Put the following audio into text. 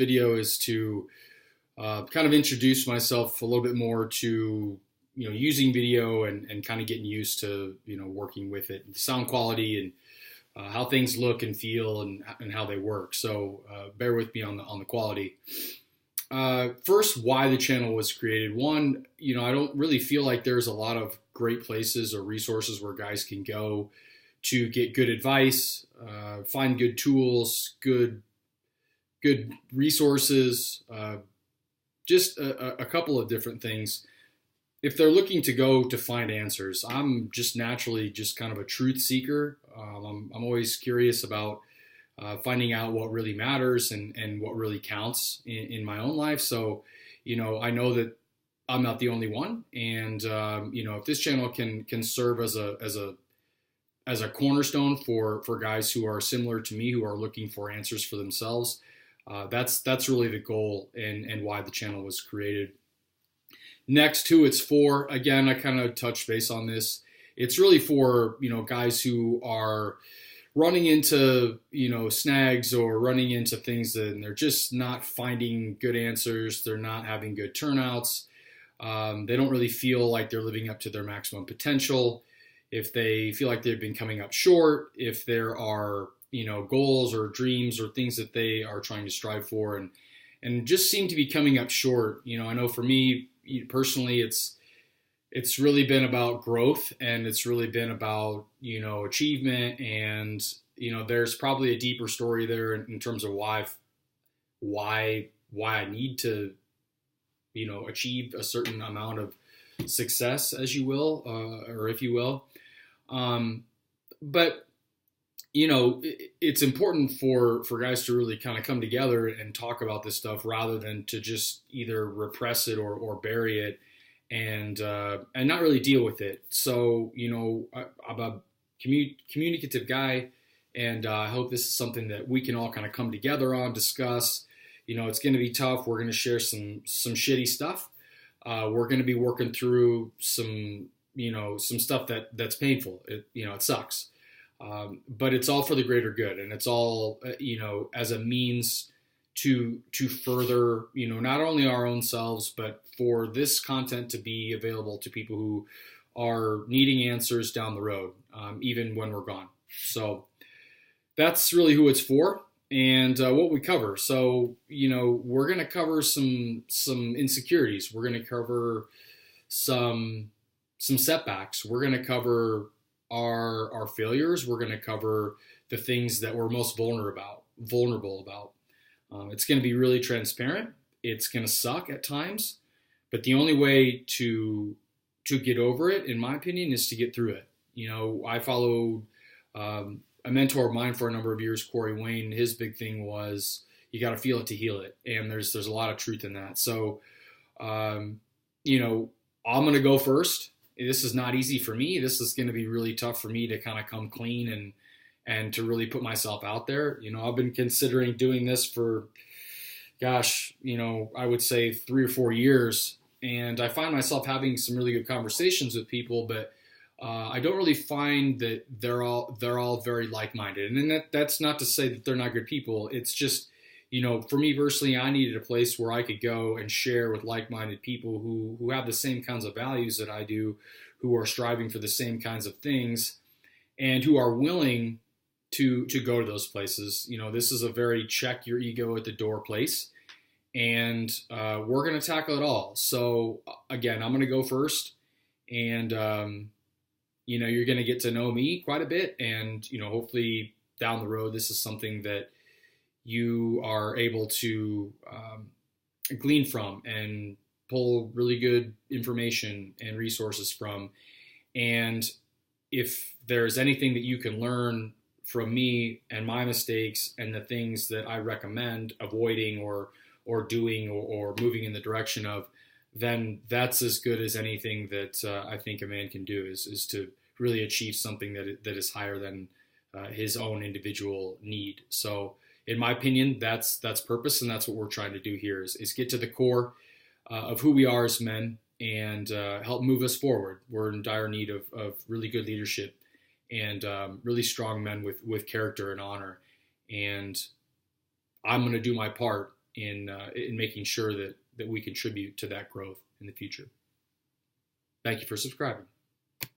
video is to kind of introduce myself a little bit more to using video and kind of getting used to working with it, sound quality and how things look and feel and how they work. So bear with me on the quality. First, why the channel was created. One, I don't really feel like there's a lot of great places or resources where guys can go to get good advice, find good tools, good resources, just a couple of different things. If they're looking to go to find answers, I'm just naturally just kind of a truth seeker. I'm always curious about finding out what really matters and what really counts in my own life. So, I know that I'm not the only one, and if this channel can serve as a cornerstone for guys who are similar to me, who are looking for answers for themselves, that's really the goal and why the channel was created. Next, who it's for, again, I kind of touched base on this. It's really for, guys who are running into, snags or running into things and they're just not finding good answers. They're not having good turnouts. They don't really feel like they're living up to their maximum potential. If they feel like they've been coming up short, if there are, goals or dreams or things that they are trying to strive for and just seem to be coming up short. I know for me personally, it's really been about growth, and it's really been about, achievement, and, there's probably a deeper story there in terms of why I need to, achieve a certain amount of success, as you will, or if you will. But it's important for guys to really kind of come together and talk about this stuff rather than to just either repress it or bury it and not really deal with it. So, I'm a communicative guy, and I hope this is something that we can all kind of come together on, discuss. It's going to be tough. We're going to share some shitty stuff. We're going to be working through some stuff that's painful. It sucks. But it's all for the greater good, and it's all, as a means to further, not only our own selves, but for this content to be available to people who are needing answers down the road, even when we're gone. So that's really who it's for and what we cover. So, we're going to cover some insecurities. We're going to cover some setbacks. We're going to cover our failures. We're going to cover the things that we're most vulnerable about. It's going to be really transparent. It's going to suck at times, but the only way to get over it, in my opinion, is to get through it. I followed a mentor of mine for a number of years, Corey Wayne. His big thing was you got to feel it to heal it, and there's a lot of truth in that. So, I'm going to go first. This is not easy for me. This is going to be really tough for me to kind of come clean and to really put myself out there. I've been considering doing this for, I would say 3 or 4 years. And I find myself having some really good conversations with people, but I don't really find that they're all very like-minded. And then that's not to say that they're not good people. It's just, for me personally, I needed a place where I could go and share with like-minded people who have the same kinds of values that I do, who are striving for the same kinds of things, and who are willing to go to those places. This is a very check your ego at the door place, and we're going to tackle it all. So again, I'm going to go first, and you're going to get to know me quite a bit, and hopefully down the road, this is something that you are able to glean from and pull really good information and resources from. And if there's anything that you can learn from me and my mistakes and the things that I recommend avoiding or doing or moving in the direction of, then that's as good as anything that I think a man can do is to really achieve something that is higher than his own individual need. So in my opinion, that's purpose, and that's what we're trying to do here is get to the core of who we are as men and help move us forward. We're in dire need of really good leadership and really strong men with character and honor. And I'm going to do my part in making sure that we contribute to that growth in the future. Thank you for subscribing.